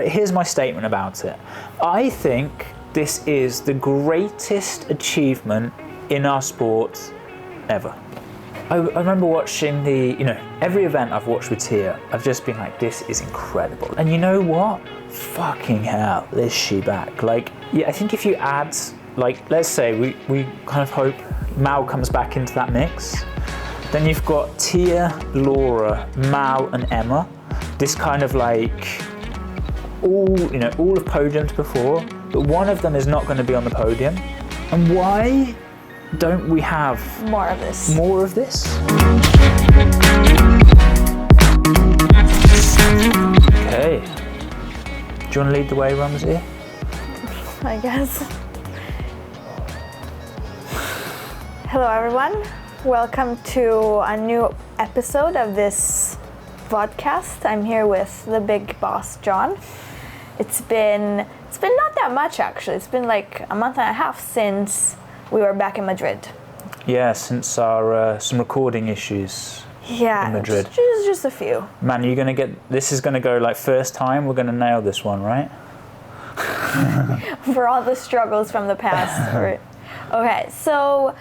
here's my statement about it. I think this is the greatest achievement in our sport ever. I remember watching every event I've watched with Tia, I've just been like, this is incredible. And you know what? Fucking hell, is she back. Like, yeah, I think if you add, like, let's say we kind of hope Mal comes back into that mix, then you've got Tia, Laura, Mal and Emma. This kind of like, all have podiumed before, but one of them is not going to be on the podium. And why don't we have more of this? Okay. Do you want to lead the way, Rumsey? I guess. Hello everyone. Welcome to a new episode of this podcast. I'm here with the big boss, John. It's been not that much actually. It's been like a month and a half since we were back in Madrid. Yeah, since our some recording issues in Madrid. Just a few. Man, this is gonna go like first time, we're gonna nail this one, right? For all the struggles from the past. Right? Okay, so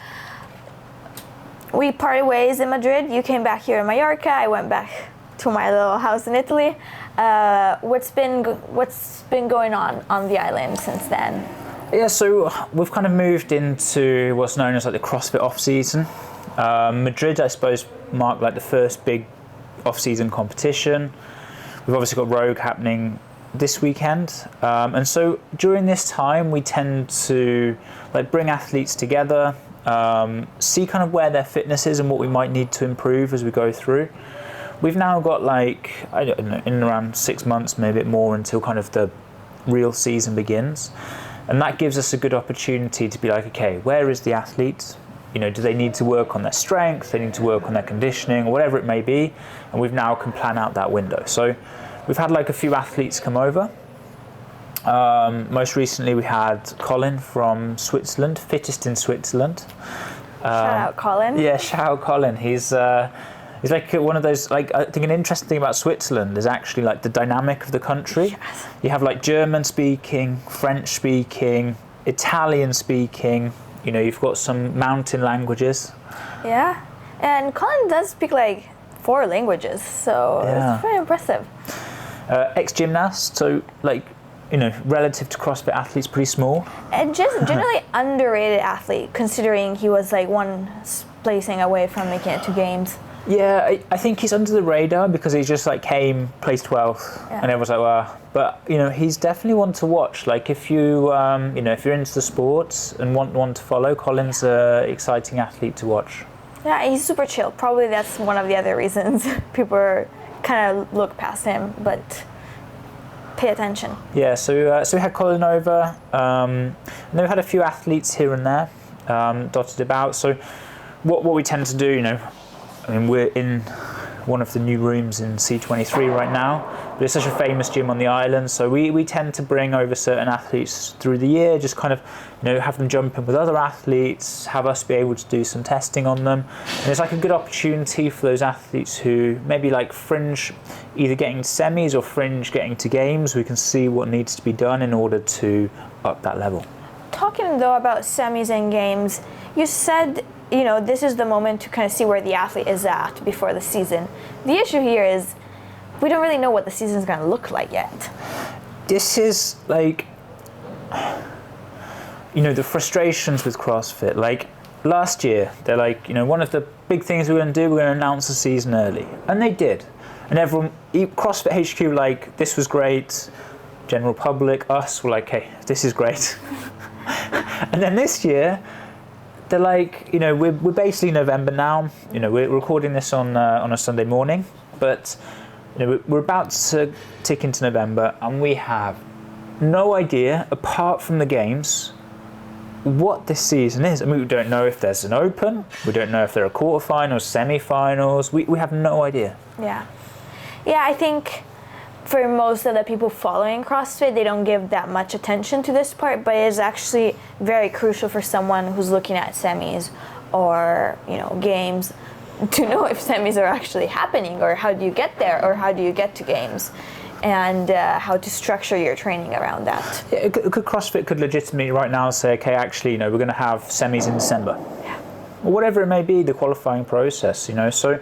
we parted ways in Madrid. You came back here in Mallorca. I went back to my little house in Italy. What's been going on the island since then? Yeah, so we've kind of moved into what's known as like the CrossFit off-season. Madrid, I suppose, marked like the first big off-season competition. We've obviously got Rogue happening this weekend. And so during this time, we tend to like bring athletes together, see kind of where their fitness is and what we might need to improve as we go through. We've now got like, I don't know, in around 6 months, maybe a bit more until kind of the real season begins. And that gives us a good opportunity to be like, okay, where is the athlete? Do they need to work on their strength? They need to work on their conditioning or whatever it may be. And we've now can plan out that window. So we've had like a few athletes come over. Most recently we had Colin from Switzerland, fittest in Switzerland. Shout out Colin. Yeah, shout out Colin. He's like one of those, like, I think an interesting thing about Switzerland is actually like the dynamic of the country. Yes. You have like German speaking, French speaking, Italian speaking, you've got some mountain languages. Yeah, and Colin does speak like 4 languages, so It's very impressive. Ex-gymnast, so like, relative to CrossFit athletes, pretty small. And just generally underrated athlete, considering he was like one placing away from making it to games. Yeah, I think he's under the radar because he just like came, placed 12th, and everyone's like, wow. But he's definitely one to watch. Like if you, if you're into the sports and want one to follow, Colin's an exciting athlete to watch. Yeah, he's super chill. Probably that's one of the other reasons people kind of look past him, but pay attention. Yeah, so we had Colin over, and then we had a few athletes here and there dotted about. So what we tend to do, we're in one of the new rooms in C23 right now, but it's such a famous gym on the island, so we tend to bring over certain athletes through the year, just kind of, have them jump in with other athletes, have us be able to do some testing on them. And it's like a good opportunity for those athletes who maybe like fringe, either getting to semis or fringe getting to games. We can see what needs to be done in order to up that level. Talking though about semis and games, you said this is the moment to kind of see where the athlete is at before the season. The issue here is we don't really know what the season is going to look like yet. This is like, the frustrations with CrossFit. Like last year, they're like, one of the big things we're going to do, we're going to announce the season early. And they did. And everyone, CrossFit HQ, like, this was great. General public, us, were like, hey, this is great. And then this year, they're like, we're basically November now. We're recording this on a Sunday morning, but we're about to tick into November, and we have no idea, apart from the games, what this season is. We don't know if there's an open. We don't know if there are quarterfinals, semi-finals. We have no idea. Yeah, I think for most of the people following CrossFit, they don't give that much attention to this part, but it is actually very crucial for someone who's looking at semis or games to know if semis are actually happening, or how do you get there, or how do you get to games. and how to structure your training around that. Yeah, CrossFit could legitimately right now say, okay, actually, we're going to have semis in December. Yeah. Or whatever it may be, the qualifying process, So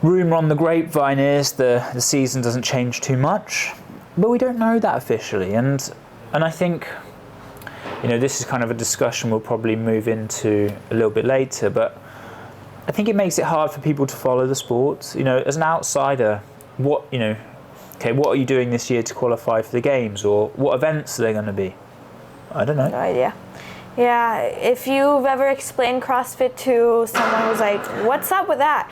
rumour on the grapevine is the season doesn't change too much, but we don't know that officially. And I think, this is kind of a discussion we'll probably move into a little bit later, but I think it makes it hard for people to follow the sport. As an outsider, what are you doing this year to qualify for the games, or what events are they going to be? I don't know. No idea. Yeah, if you've ever explained CrossFit to someone who's like, what's up with that?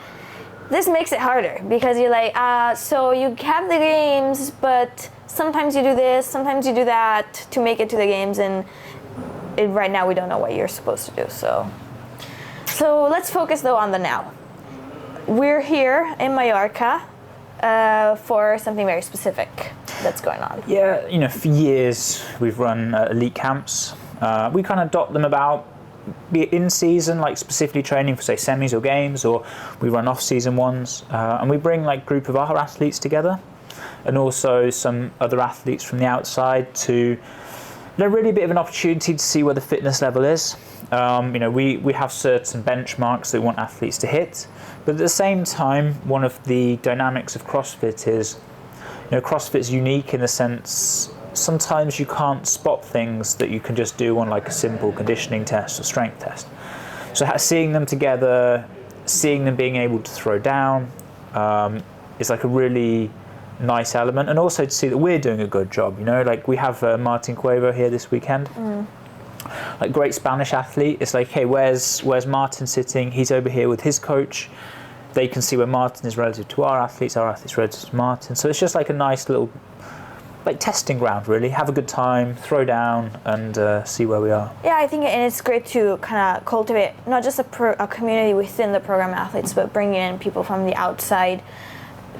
This makes it harder because you're like, so you have the games, but sometimes you do this, sometimes you do that to make it to the games, and right now we don't know what you're supposed to do. So let's focus though on the now. We're here in Mallorca for something very specific that's going on. Yeah, for years we've run elite camps. We kind of dot them about, be it in season, like specifically training for say semis or games, or we run off season ones, and we bring like group of our athletes together, and also some other athletes from the outside to really a bit of an opportunity to see where the fitness level is. We have certain benchmarks that we want athletes to hit, but at the same time, one of the dynamics of CrossFit is, CrossFit's unique in the sense sometimes you can't spot things that you can just do on like a simple conditioning test or strength test. So seeing them together, seeing them being able to throw down is like a really nice element, and also to see that we're doing a good job. Like we have Martin Cuevo here this weekend. Like great Spanish athlete. It's like, hey, where's Martin sitting? He's over here with his coach. They can see where Martin is relative to our athletes relative to Martin. So it's just like a nice little like testing ground, really. Have a good time, throw down, and see where we are. Yeah, I think it's great to kind of cultivate not just a community within the program athletes, but bringing in people from the outside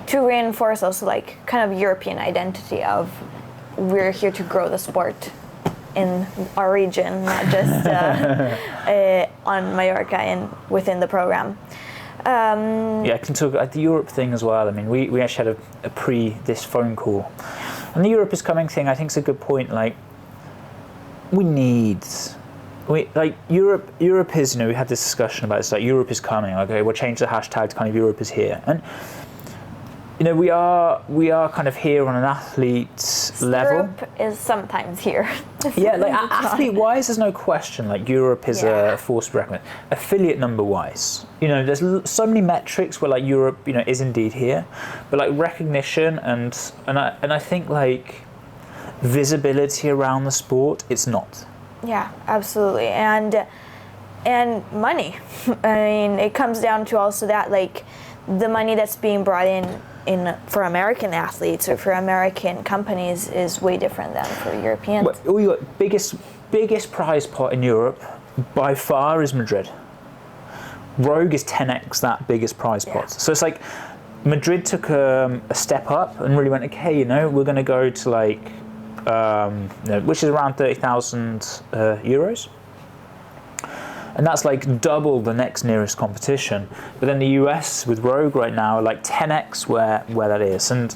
to reinforce also like kind of European identity of we're here to grow the sport in our region, not just on Mallorca and within the program. I can talk about the Europe thing as well. I mean, we actually had a this phone call, and the Europe is coming thing. I think is a good point. Like, Europe is. We had this discussion about this. Like, Europe is coming. Okay, we'll change the hashtag to kind of Europe is here, and we are kind of here on an athlete level. Europe is sometimes here. Yeah, like athlete-wise, there's no question. Like Europe is a force to reckon with. Affiliate number-wise, there's so many metrics where like Europe, is indeed here, but like recognition and I think like visibility around the sport, it's not. Yeah, absolutely, and money. I mean, it comes down to also that like the money that's being brought in for American athletes or for American companies is way different than for Europeans. Well, biggest prize pot in Europe by far is Madrid. Rogue is 10x that biggest prize pot. So it's like Madrid took a step up and really went, okay, we're going to go to like, which is around 30,000 euros. And that's like double the next nearest competition. But then the US with Rogue right now are like 10x where that is. And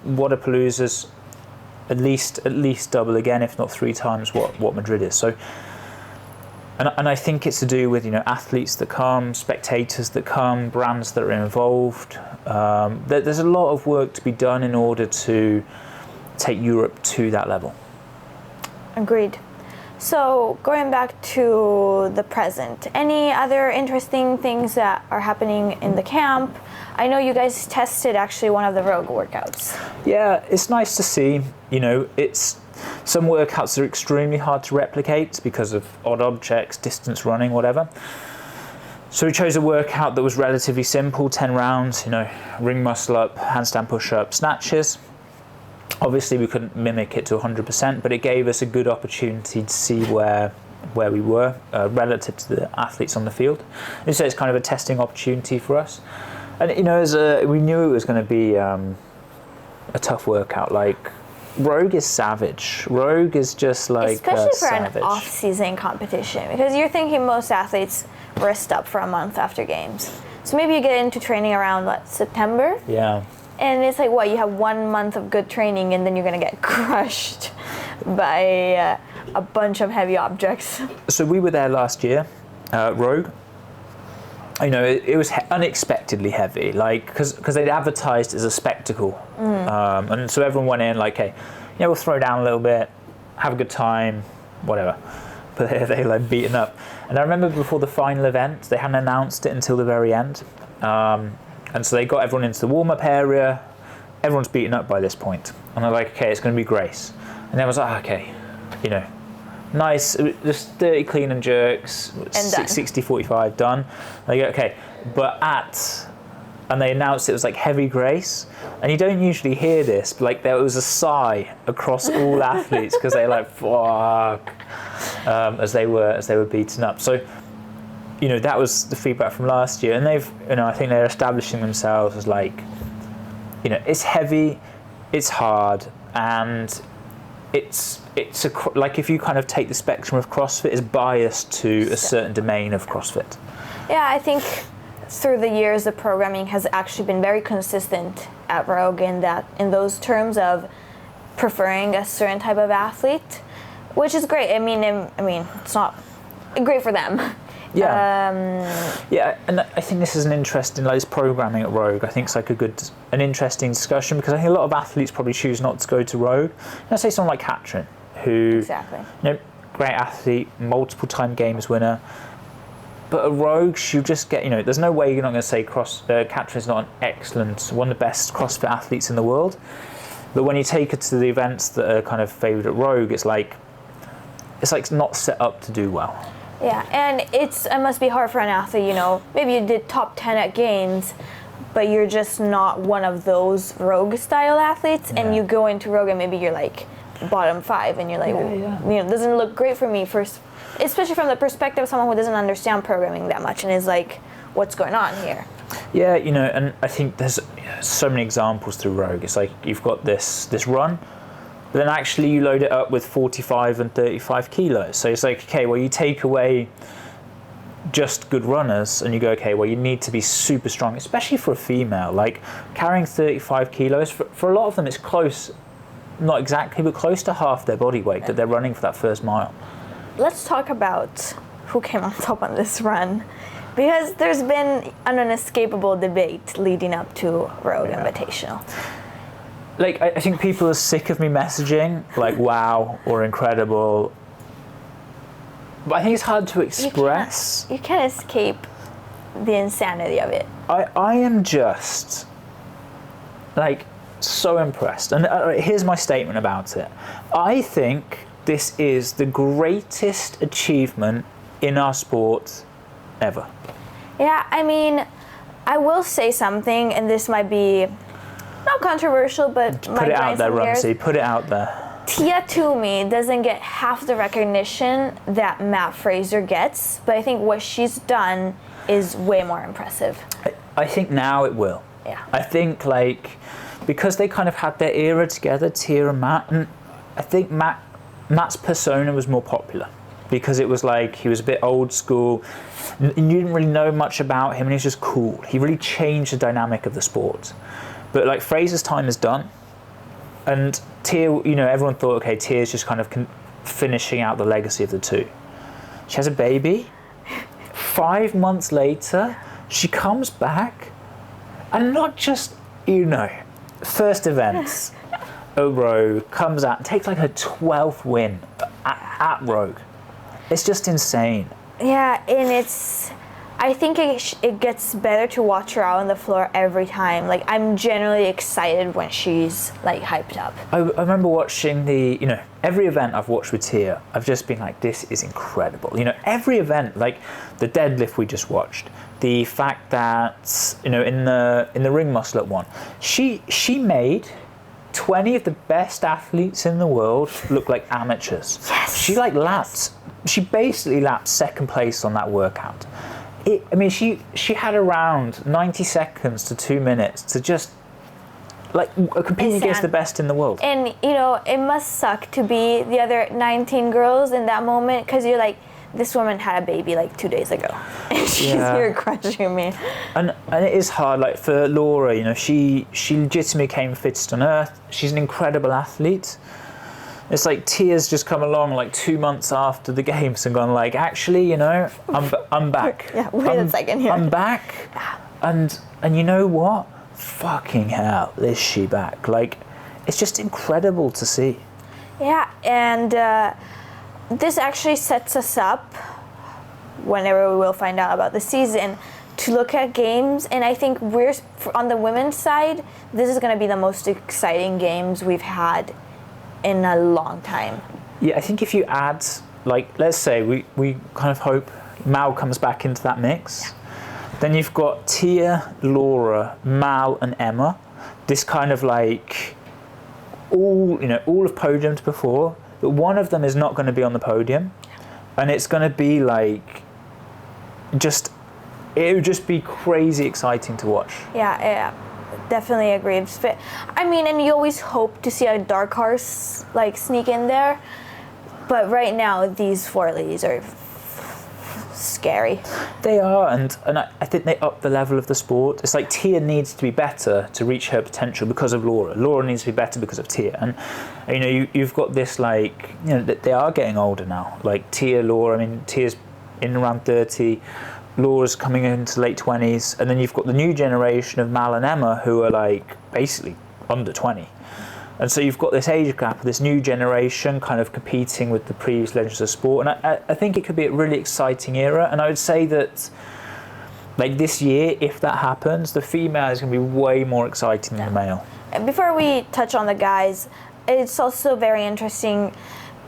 Wodapalooza's at least double again, if not 3 times what Madrid is. So, and I think it's to do with athletes that come, spectators that come, brands that are involved. There's a lot of work to be done in order to take Europe to that level. Agreed. So going back to the present, any other interesting things that are happening in the camp? I know you guys tested actually one of the Rogue workouts. Yeah, it's nice to see. It's some workouts are extremely hard to replicate because of odd objects, distance running, whatever. So we chose a workout that was relatively simple, 10 rounds, ring muscle up, handstand push up, snatches. Obviously, we couldn't mimic it to 100%, but it gave us a good opportunity to see where we were relative to the athletes on the field. And so it's kind of a testing opportunity for us. And we knew it was going to be a tough workout. Like Rogue is savage. Rogue is just like especially for savage. An off-season competition, because you're thinking most athletes rest up for a month after games. So maybe you get into training around September. Yeah. And it's like, what, you have 1 month of good training and then you're going to get crushed by a bunch of heavy objects. So we were there last year, Rogue. You know, it was unexpectedly heavy, like, because they'd advertised as a spectacle. And so everyone went in like, hey, yeah, we'll throw down a little bit, have a good time, whatever. But they like beaten up. And I remember before the final event, they hadn't announced it until the very end. And so they got everyone into the warm-up area. Everyone's beaten up by this point. And they're like, okay, it's going to be Grace. And I was like, okay, you know, nice, just 30 clean and jerks, and 60-45, done. They go, okay, and they announced it was like heavy Grace. And you don't usually hear this, but like there was a sigh across all athletes because they're like, fuck, as they were beaten up. So, you know, that was the feedback from last year, and they've, you know, I think they're establishing themselves as like, you know, it's heavy, it's hard, and like if you kind of take the spectrum of CrossFit, it's biased to a certain domain of CrossFit. Yeah, I think through the years the programming has actually been very consistent at Rogue in those terms of preferring a certain type of athlete, which is great. I mean, it's not great for them. Yeah. Yeah, and I think this is an interesting, like, this programming at Rogue, I think it's like an interesting discussion, because I think a lot of athletes probably choose not to go to Rogue. Let's say someone like Katrin, who, exactly, you know, great athlete, multiple time games winner, but at Rogue, she'll just get, you know, there's no way you're not going to say Katrin's not an excellent, one of the best CrossFit athletes in the world, but when you take her to the events that are kind of favoured at Rogue, it's like not set up to do well. Yeah, and it must be hard for an athlete, you know, maybe you did top 10 at games, but you're just not one of those Rogue style athletes, and you go into Rogue and maybe you're like bottom 5, and you're like, you know, it doesn't look great for me, especially from the perspective of someone who doesn't understand programming that much and is like, what's going on here? Yeah, you know, and I think there's so many examples through Rogue. It's like you've got this run, but then actually you load it up with 45 and 35 kilos. So it's like, okay, well, you take away just good runners and you go, okay, well, you need to be super strong, especially for a female. Like carrying 35 kilos, for a lot of them, it's close, not exactly, but close to half their body weight that they're running for that first mile. Let's talk about who came on top on this run, because there's been an unescapable debate leading up to Rogue Invitational. Like, I think people are sick of me messaging, like, wow, or incredible. But I think it's hard to express. You can't escape the insanity of it. I am just, like, so impressed. And here's my statement about it. I think this is the greatest achievement in our sport ever. Yeah, I mean, I will say something, and this might be not controversial, but put it out there, Rumsey. Put it out there. Toomey doesn't get half the recognition that Matt Fraser gets, but I think what she's done is way more impressive. I think now it will. Yeah. I think, like, because they kind of had their era together, Tia and Matt, and I think Matt's persona was more popular because it was like he was a bit old school. You didn't really know much about him, and he was just cool. He really changed the dynamic of the sport. But like Fraser's time is done, and Tia, you know, everyone thought, okay, Tia's just kind of finishing out the legacy of the two. She has a baby. 5 months later, she comes back, and not just, you know, first events. Rogue comes out and takes like her 12th win at Rogue. It's just insane. Yeah, and I think it gets better to watch her out on the floor every time. Like, I'm generally excited when she's like hyped up. I remember watching every event I've watched with Tia, I've just been like, this is incredible. You know, every event, like the deadlift we just watched, the fact that, you know, in the ring muscle at one, she made 20 of the best athletes in the world look like amateurs. Yes. She basically lapped second place on that workout. She had around 90 seconds to 2 minutes to just like compete against the best in the world. And you know, it must suck to be the other 19 girls in that moment, because you're like, this woman had a baby like 2 days ago, and she's here crushing me. And it is hard. Like for Laura, you know, she legitimately came fittest on earth. She's an incredible athlete. It's like Tia's just come along like 2 months after the games and gone like, actually, you know, I'm back. Yeah, wait a second here. I'm back. And you know what? Fucking hell, is she back? Like, it's just incredible to see. Yeah, and this actually sets us up, whenever we will find out about the season, to look at games. And I think on the women's side, this is going to be the most exciting games we've had in a long time. Yeah, I think if you add, like, let's say we kind of hope Mal comes back into that mix. Yeah. Then you've got Tia, Laura, Mal, and Emma. This kind of like all of podiums before, but one of them is not going to be on the podium, and it's going to be like it would just be crazy exciting to watch. Yeah, definitely agree. I mean, and you always hope to see a dark horse like sneak in there, but right now these 4 ladies are scary. They are, and I think they up the level of the sport. It's like Tia needs to be better to reach her potential because of Laura. Laura needs to be better because of Tia. And you know, you've got this, like, you know, they are getting older now. Like Tia, Laura. I mean, Tia's in around 30. Laura's coming into late 20s, and then you've got the new generation of Mal and Emma who are like basically under 20. And so you've got this age gap, this new generation kind of competing with the previous legends of sport. And I think it could be a really exciting era. And I would say that, like, this year, if that happens, the female is going to be way more exciting than the male. Before we touch on the guys, it's also very interesting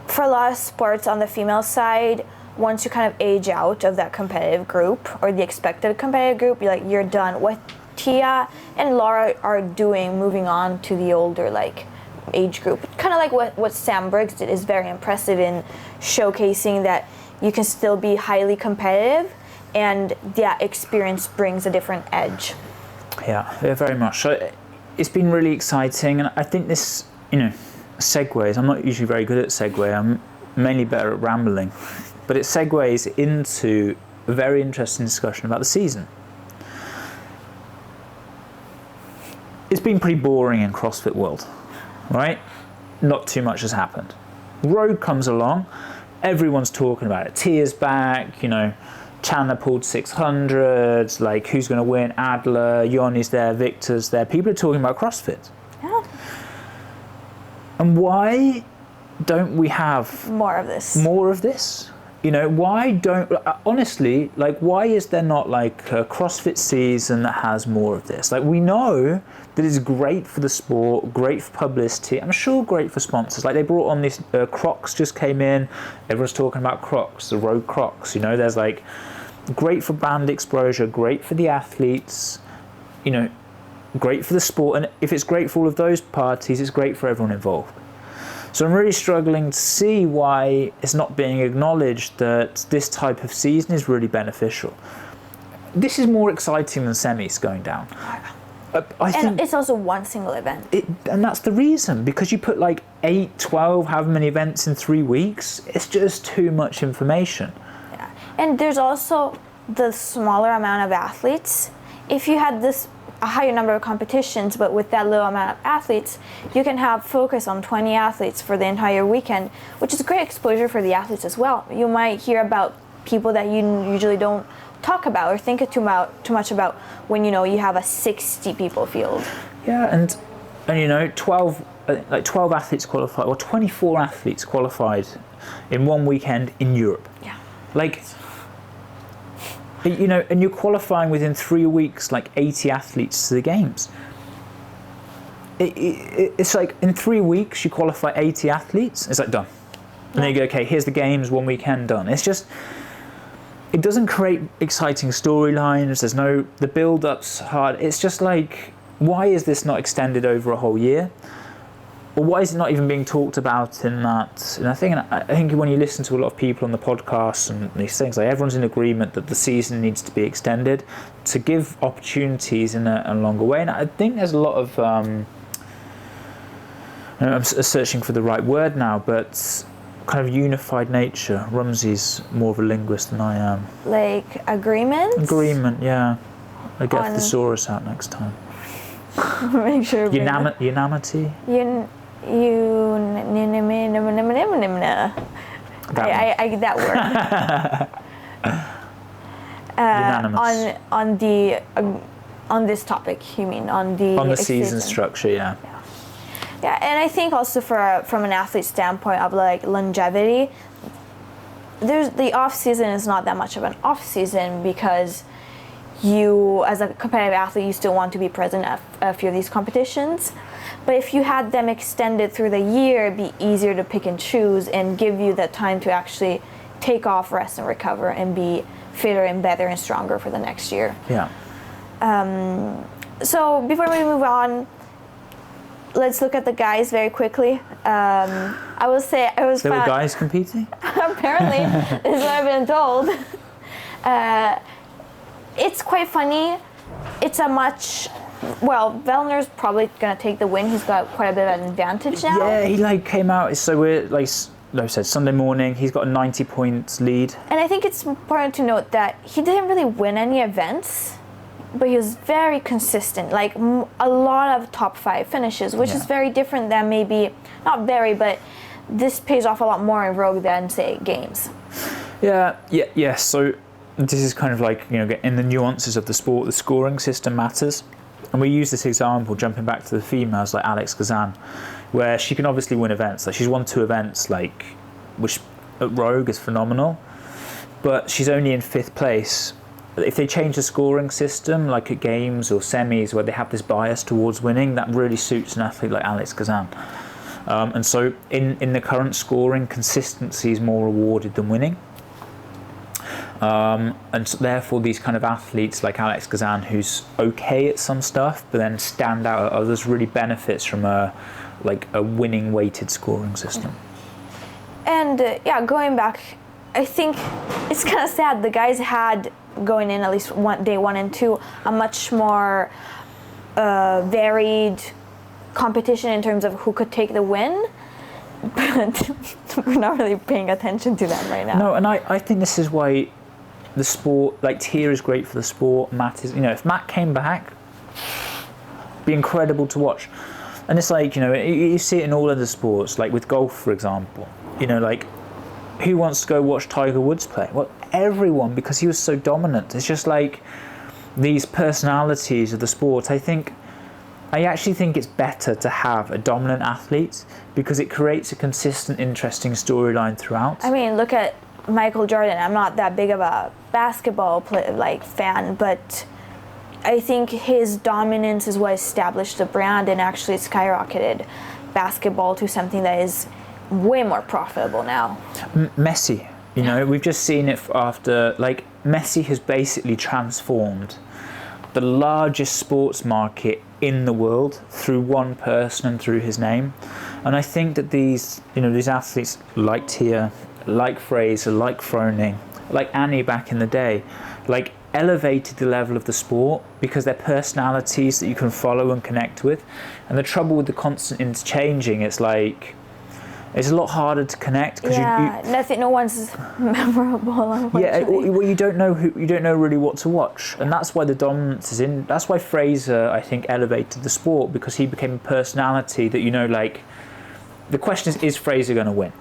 for a lot of sports on the female side. Once you kind of age out of that competitive group or the expected competitive group, you're done. What Tia and Laura are doing, moving on to the older, like, age group, kind of like what Sam Briggs did, is very impressive in showcasing that you can still be highly competitive, and that experience brings a different edge. Yeah, very much. So it's been really exciting, and I think this, you know, segues. I'm not usually very good at segue. I'm mainly better at rambling, but it segues into a very interesting discussion about the season. It's been pretty boring in CrossFit world. Right? Not too much has happened. Road comes along, everyone's talking about it. Tia's back, you know, Chandler pulled 600s, like, who's going to win? Adler, Yoni's there, Victor's there. People are talking about CrossFit. Yeah. And why don't we have more of this? You know, why don't, honestly, like, why is there not like a CrossFit season that has more of this? Like, we know that it's great for the sport, great for publicity, I'm sure great for sponsors. Like, they brought on this, Crocs just came in, everyone's talking about Crocs, the road Crocs, you know, there's like, great for brand exposure, great for the athletes, you know, great for the sport, and if it's great for all of those parties, it's great for everyone involved. So I'm really struggling to see why it's not being acknowledged that this type of season is really beneficial. This is more exciting than semis going down. I think it's also one single event. And that's the reason, because you put like 8, 12, however many events in 3 weeks, it's just too much information. Yeah. And there's also the smaller amount of athletes. If you had a higher number of competitions, but with that little amount of athletes, you can have focus on 20 athletes for the entire weekend, which is great exposure for the athletes as well. You might hear about people that you usually don't talk about or think too much about when, you know, you have a 60 people field. Yeah, and you know, 12 athletes qualified, or 24 athletes qualified in one weekend in Europe. Yeah. Like, you know, and you're qualifying within 3 weeks, like 80 athletes to the games. It's like in 3 weeks you qualify 80 athletes. It's like done. And then you go, okay, here's the games, 1 weekend done. It's just, it doesn't create exciting storylines. The build-up's hard. It's just like, why is this not extended over a whole year? Or why is it not even being talked about in that? And I think when you listen to a lot of people on the podcast and these things, like, everyone's in agreement that the season needs to be extended to give opportunities in a longer way. And I think there's a lot of, I'm searching for the right word now, but kind of unified nature. Rumsey's more of a linguist than I am. Like agreement? Agreement, yeah. I'll get a thesaurus out next time. Make sure. Unanimity? That word. Unanimous. On this topic, you mean on the season structure, yeah. Yeah, and I think also from an athlete standpoint of like longevity, the off season is not that much of an off season because you, as a competitive athlete, you still want to be present at a few of these competitions. But if you had them extended through the year, it'd be easier to pick and choose and give you the time to actually take off, rest, and recover, and be fitter and better and stronger for the next year. Yeah. So before we move on, let's look at the guys very quickly. I will say I was. There were guys competing? Apparently, this is what I've been told. It's quite funny. It's a much. Well, Vellner's probably going to take the win. He's got quite a bit of an advantage now. Yeah, he came out. It's so weird. Like I said, Sunday morning, he's got a 90 points lead. And I think it's important to note that he didn't really win any events, but he was very consistent. Like a lot of top 5 finishes, which is very different than maybe not very, but this pays off a lot more in Rogue than say games. Yeah. So this is kind of like in the nuances of the sport, the scoring system matters. And we use this example, jumping back to the females, like Alex Kazan, where she can obviously win events. Like she's won 2 events, which at Rogue is phenomenal, but she's only in 5th place. If they change the scoring system, like at games or semis, where they have this bias towards winning, that really suits an athlete like Alex Kazan. And so in the current scoring, consistency is more rewarded than winning. And so therefore these kind of athletes like Alex Kazan, who's okay at some stuff but then stand out at others, really benefits from a winning weighted scoring system. And going back, I think it's kind of sad. The guys had, going in at least day 1 and 2, a much more varied competition in terms of who could take the win, but we're not really paying attention to them right now. No, and I think this is why the sport, Tia is great for the sport. Matt is, if Matt came back, it'd be incredible to watch. And it's you see it in all other sports, like with golf, for example. Who wants to go watch Tiger Woods play? Well, everyone, because he was so dominant. It's just like these personalities of the sport. I actually think it's better to have a dominant athlete because it creates a consistent, interesting storyline throughout. I mean, look at Michael Jordan. I'm not that big of a basketball fan, but I think his dominance is what established the brand and actually skyrocketed basketball to something that is way more profitable now. Messi, we've just seen it after, Messi has basically transformed the largest sports market in the world through one person and through his name. And I think that these athletes like Tia, like Fraser, like Froning, like Annie back in the day, elevated the level of the sport because they're personalities that you can follow and connect with. And the trouble with the constant interchanging, it's a lot harder to connect because no one's memorable. Well, you don't know really what to watch, and that's why the dominance is in. That's why Fraser, I think, elevated the sport because he became a personality that the question is Fraser going to win?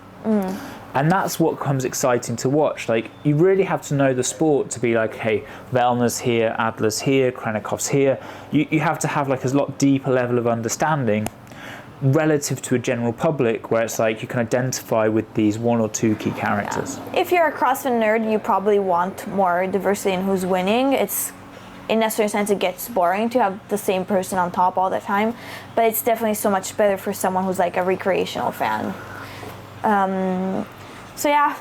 And that's what becomes exciting to watch. You really have to know the sport to be hey, Vellner's here, Adler's here, Krenikov's here. You have to have a lot deeper level of understanding relative to a general public, where it's you can identify with these 1 or 2 key characters. Yeah. If you're a CrossFit nerd, you probably want more diversity in who's winning. It's, in a certain sense, it gets boring to have the same person on top all the time, but it's definitely so much better for someone who's a recreational fan. So yeah,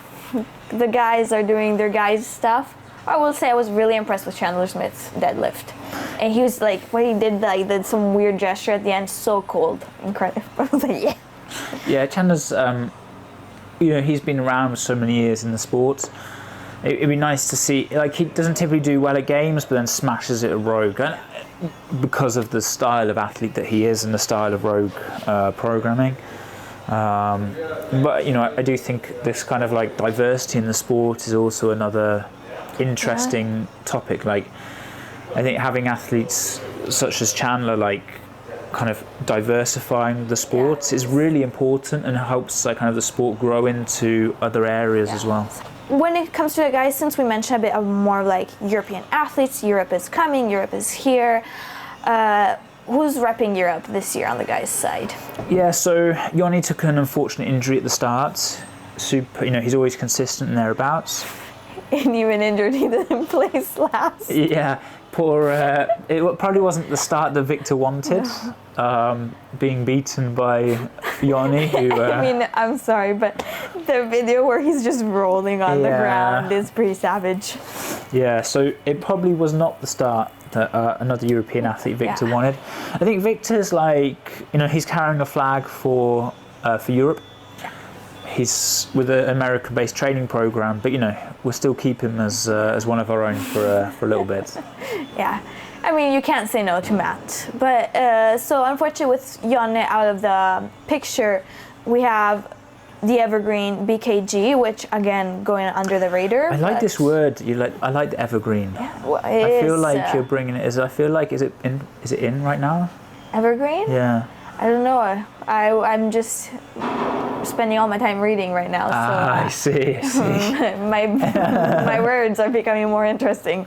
the guys are doing their guys stuff. I will say I was really impressed with Chandler Smith's deadlift. And he was what he did, did some weird gesture at the end, so cold, incredible. I was yeah. Yeah, Chandler's, he's been around for so many years in the sport. It'd be nice to see, he doesn't typically do well at games, but then smashes it at Rogue. Because of the style of athlete that he is and the style of Rogue programming. But I do think this kind of like diversity in the sport is also another interesting topic. Like, I think having athletes such as Chandler, like, kind of diversifying the sports is really important and helps like kind of the sport grow into other areas as well. When it comes to the guys, since we mentioned a bit of more like European athletes, Europe is coming, Europe is here. Who's repping Europe this year on the guys' side? Yeah, so Jonny took an unfortunate injury at the start. He's always consistent and thereabouts. And even injured, he didn't place last. Yeah, poor. It probably wasn't the start that Victor wanted. Being beaten by Jonny, who. I mean, I'm sorry, but the video where he's just rolling on the ground is pretty savage. Yeah, so it probably was not the start that another European athlete Victor wanted. I think Victor's like, he's carrying a flag for Europe. He's with an American-based training program, but we'll still keep him as one of our own for a little bit. Yeah, I mean, you can't say no to Matt. But so unfortunately, with Jonny out of the picture, we have the evergreen BKG, which again going under the radar. I like this word. I like the evergreen. Yeah, well, I feel like you're bringing it. I feel like is it in right now? Evergreen? Yeah. I don't know. I'm just spending all my time reading right now. So I see. my words are becoming more interesting.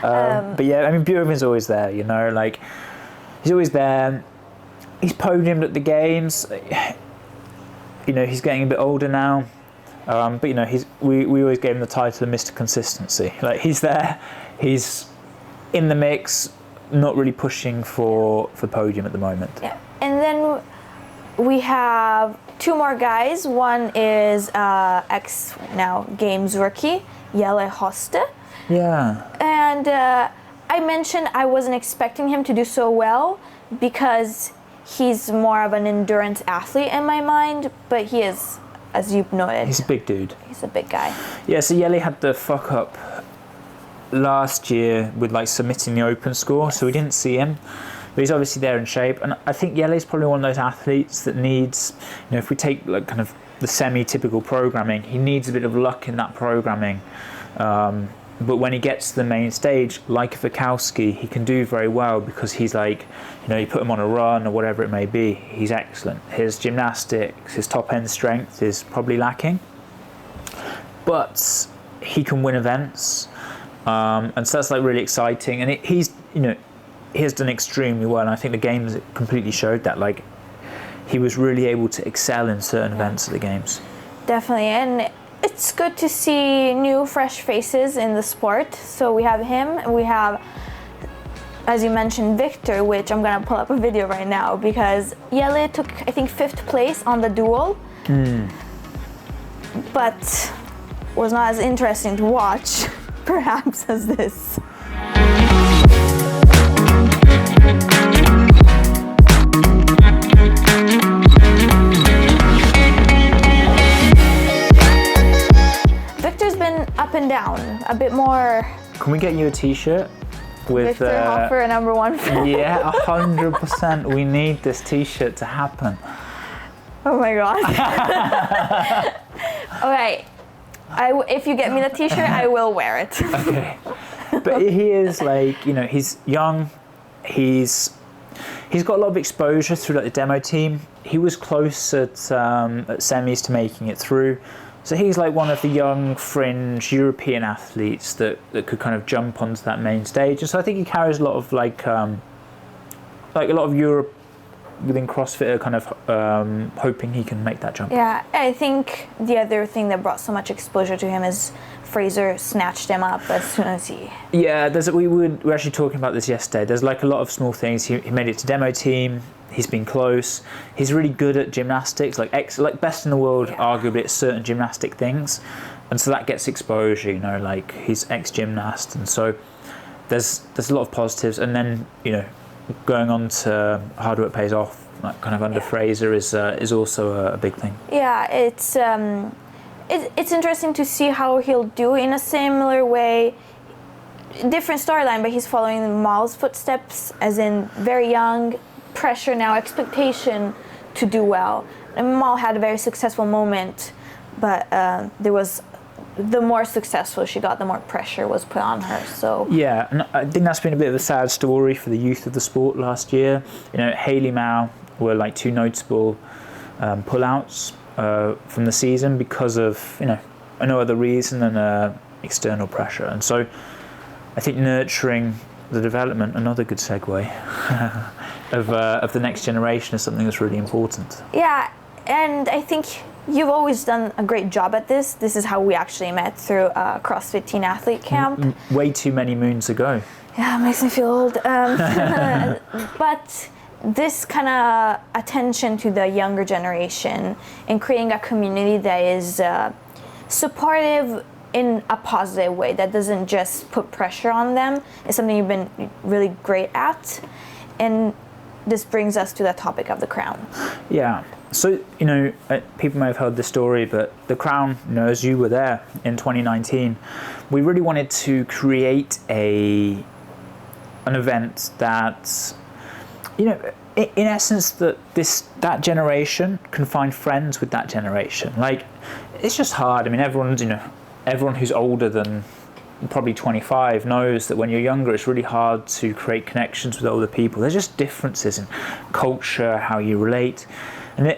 But yeah, I mean, Bjorn's always there. Like he's always there. He's podiumed at the games. He's getting a bit older now, but we always gave him the title of Mr. Consistency. Like, he's there, he's in the mix, not really pushing for podium at the moment. Yeah, and then we have two more guys. One is Games rookie, Jelle Hoste. Yeah. And I mentioned I wasn't expecting him to do so well because he's more of an endurance athlete in my mind, but he is, as you've noted. He's a big dude. He's a big guy. Yeah, so Jelle had the fuck up last year with like submitting the open score, so we didn't see him. But he's obviously there in shape, and I think Jelle's probably one of those athletes that needs, if we take like kind of the semi-typical programming, he needs a bit of luck in that programming. But when he gets to the main stage, like Fikowski, he can do very well because he's like, you put him on a run or whatever it may be, he's excellent. His gymnastics, his top end strength is probably lacking, but he can win events, and so that's like really exciting. And he has done extremely well. And I think the games completely showed that. Like, he was really able to excel in certain events at the games. Definitely, and it's good to see new, fresh faces in the sport. So we have him, we have, as you mentioned, Victor, which I'm gonna pull up a video right now because Jelle took, I think, 5th place on the duel, but was not as interesting to watch, perhaps, as this. Up and down, a bit more. Can we get you a t-shirt with Victor Hoffer number 1 fan? Yeah, 100%. We need this t-shirt to happen. Oh my god. Okay, if you get me the t-shirt, I will wear it. Okay. But he is like, he's young. He's got a lot of exposure through like the demo team. He was close at semis to making it through. So he's like one of the young fringe European athletes that could kind of jump onto that main stage. And so I think he carries a lot of like a lot of Europe within CrossFit are kind of hoping he can make that jump. Yeah, I think the other thing that brought so much exposure to him is Fraser snatched him up as soon as he... Yeah, we were actually talking about this yesterday. There's like a lot of small things. He made it to demo team. He's been close. He's really good at gymnastics, like best in the world, arguably at certain gymnastic things, and so that gets exposure. Like he's ex-gymnast, and so there's a lot of positives. And then going on to hard work pays off, like kind of under Fraser is also a big thing. Yeah, it's interesting to see how he'll do in a similar way. Different storyline, but he's following Mal's footsteps, as in very young. Pressure now, expectation to do well, Mal had a very successful moment, but the more successful she got, the more pressure was put on her. So yeah, and I think that's been a bit of a sad story for the youth of the sport last year. Hayley Mao were like two notable pullouts from the season because of no other reason than external pressure. And so I think nurturing the development, another good segue, of the next generation is something that's really important. Yeah, and I think you've always done a great job at this. This is how we actually met, through a CrossFit teen athlete camp. Way too many moons ago. Yeah, it makes me feel old. But this kind of attention to the younger generation and creating a community that is supportive in a positive way, that doesn't just put pressure on them, is something you've been really great at. And this brings us to the topic of the crown. Yeah. So, people may have heard this story, but the crown, as you were there in 2019, we really wanted to create an event that, in essence, that generation can find friends with that generation. Like, it's just hard. I mean, everyone who's older than probably 25 knows that when you're younger, it's really hard to create connections with older people. There's just differences in culture, how you relate. And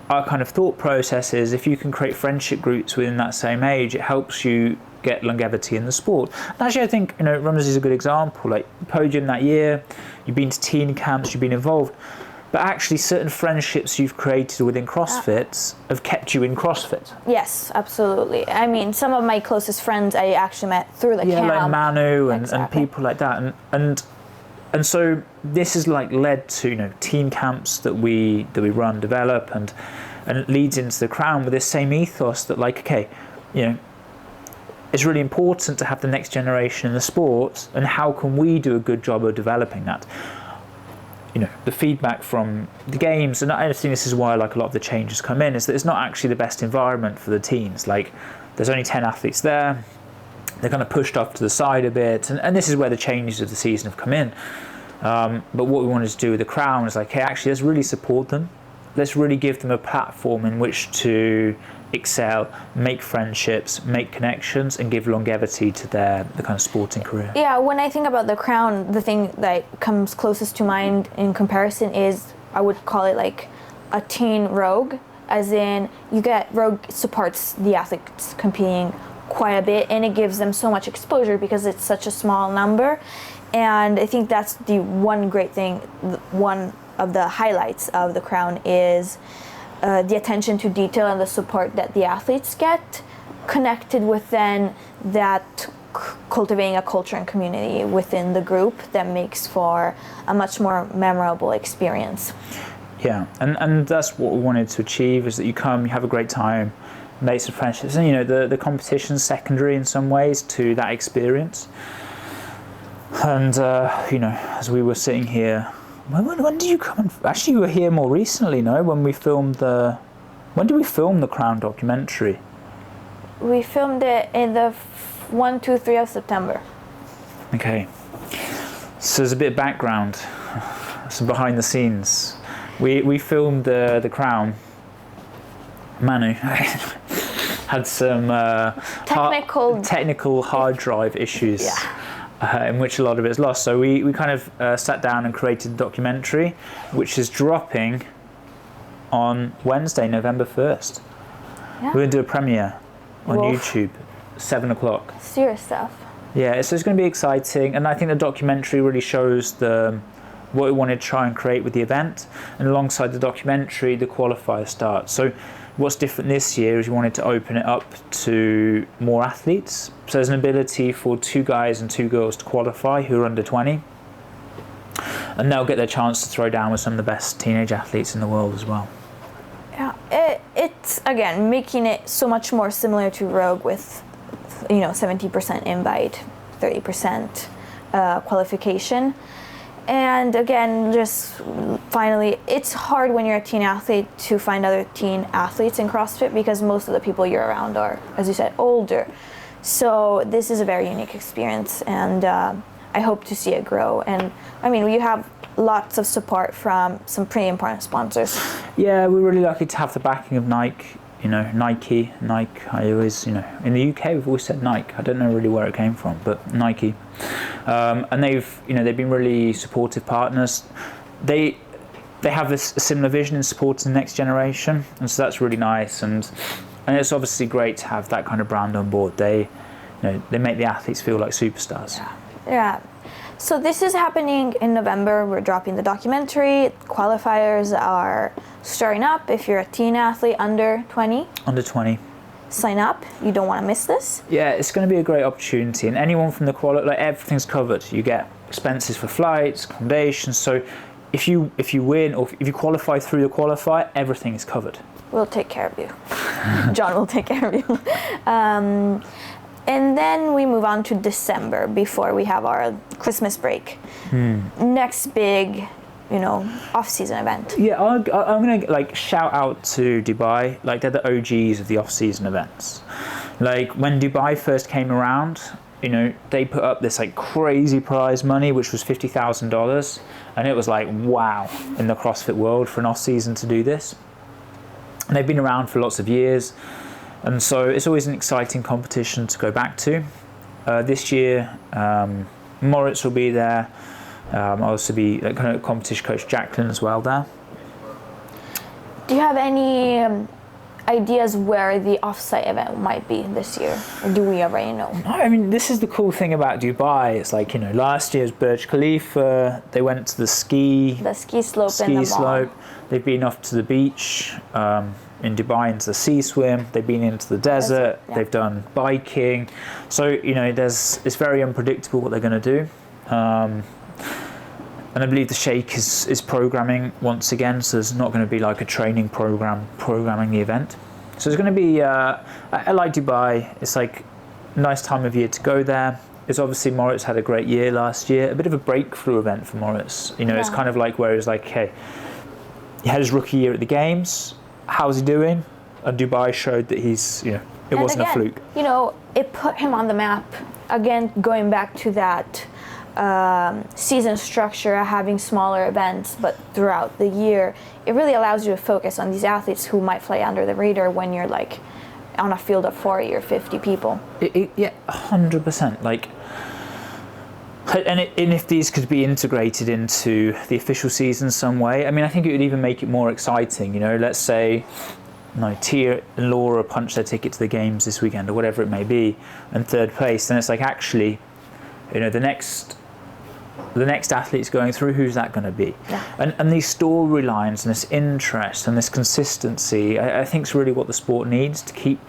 our kind of thought process is, if you can create friendship groups within that same age, it helps you get longevity in the sport. And actually, I think Rumsey is a good example. Like, podium that year, you've been to teen camps, you've been involved, but actually certain friendships you've created within CrossFit have kept you in CrossFit. Yes, absolutely. I mean, some of my closest friends I actually met through the camp. Yeah, like Manu and Exactly. people like that. And so this has led to teen camps that we run, develop, and it leads into the crown with this same ethos that it's really important to have the next generation in the sport, and how can we do a good job of developing that? The feedback from the games, and I think this is why a lot of the changes come in, is that it's not actually the best environment for the teens. Like, there's only 10 athletes there. They're kind of pushed off to the side a bit, and this is where the changes of the season have come in. But what we wanted to do with the crown is hey, actually, let's really support them. Let's really give them a platform in which to excel, make friendships, make connections, and give longevity to the kind of sporting career. Yeah, when I think about the crown, the thing that comes closest to mind in comparison is, I would call it like a teen Rogue, as in Rogue supports the athletes competing quite a bit, and it gives them so much exposure because it's such a small number. And I think that's the one great thing, one of the highlights of the crown is the attention to detail and the support that the athletes get, connected with then that cultivating a culture and community within the group that makes for a much more memorable experience. Yeah, and that's what we wanted to achieve, is that you come, you have a great time, make some friendships, and the competition's secondary in some ways to that experience. And as we were sitting here, when did you come? Actually, you were here more recently, no? When did we film the Crown documentary? We filmed it in the 1, 2, 3 of September. Okay, so there's a bit of background, some behind the scenes. We filmed the Crown. Manu had some technical hard drive issues. Yeah. In which a lot of it is lost. So we kind of sat down and created a documentary, which is dropping on Wednesday, November 1st. Yeah. We're going to do a premiere on Wolf. YouTube, 7 o'clock. Serious stuff. Yeah, so it's going to be exciting, and I think the documentary really shows what we wanted to try and create with the event, and alongside the documentary, the qualifier starts. So what's different this year is we wanted to open it up to more athletes. So there's an ability for 2 guys and 2 girls to qualify who are under 20. And they'll get their chance to throw down with some of the best teenage athletes in the world as well. Yeah, it's again making it so much more similar to Rogue with 70% invite, 30% qualification. And again, just finally, it's hard when you're a teen athlete to find other teen athletes in CrossFit because most of the people you're around are, as you said, older. So this is a very unique experience, and I hope to see it grow. And I mean, you have lots of support from some pretty important sponsors. Yeah, we're really lucky to have the backing of Nike. Nike. I always, in the UK we've always said Nike. I don't know really where it came from, but Nike. And they've been really supportive partners. They have a similar vision in supporting the next generation, and so that's really nice. And it's obviously great to have that kind of brand on board. They make the athletes feel like superstars. Yeah. So this is happening in November. We're dropping the documentary. Qualifiers are starting up. If you're a teen athlete under 20. Under 20. Sign up. You don't want to miss this. Yeah, it's going to be a great opportunity. And anyone from the everything's covered. You get expenses for flights, accommodation. So if you win or if you qualify through the qualifier, everything is covered. We'll take care of you. John will take care of you. And then we move on to December before we have our Christmas break. Next big, off-season event. Yeah, I'm gonna shout out to Dubai. They're the OGs of the off-season events. When Dubai first came around, they put up this crazy prize money, which was $50,000, and it was wow in the CrossFit world for an off-season to do this. And they've been around for lots of years. And so it's always an exciting competition to go back to. This year, Moritz will be there. I'll also be kind of competition coach Jacqueline as well there. Do you have any ideas where the off-site event might be this year? Or do we already know? No, I mean, this is the cool thing about Dubai. It's last year's Burj Khalifa. They went to the ski slope in the mall. They've been off to the beach. In Dubai into the sea swim, they've been into the desert, They've done biking, so it's very unpredictable what they're going to do, and I believe the Sheikh is programming once again, so there's not going to be a training program programming the event. So it's going to be I like Dubai. It's nice time of year to go there. It's obviously Moritz had a great year last year, a bit of a breakthrough event for Moritz. It's kind of where it's okay, he had his rookie year at the games. How's he doing? And Dubai showed that it wasn't a fluke. It put him on the map. Again, going back to that season structure, having smaller events, but throughout the year, it really allows you to focus on these athletes who might fly under the radar when you're on a field of 40 or 50 people. Yeah, 100%. And if these could be integrated into the official season some way, I mean, I think it would even make it more exciting. Let's say, Tia and Laura punch their ticket to the games this weekend or whatever it may be, and third place. Then it's actually, the next athlete's going through. Who's that going to be? Yeah. And these storylines and this interest and this consistency, I think is really what the sport needs to keep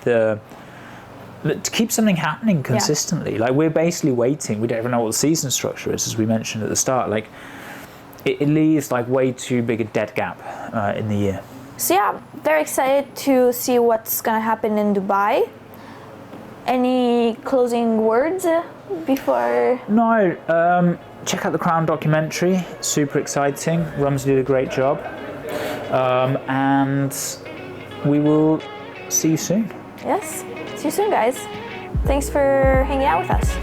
something happening consistently. We're basically waiting. We don't even know what the season structure is, as we mentioned at the start. It leaves way too big a dead gap in the year. So yeah, very excited to see what's gonna happen in Dubai. Any closing words before? No. Check out the Crown documentary. Super exciting. Rumsey did a great job. And we will see you soon. Yes. See you soon, guys. Thanks for hanging out with us.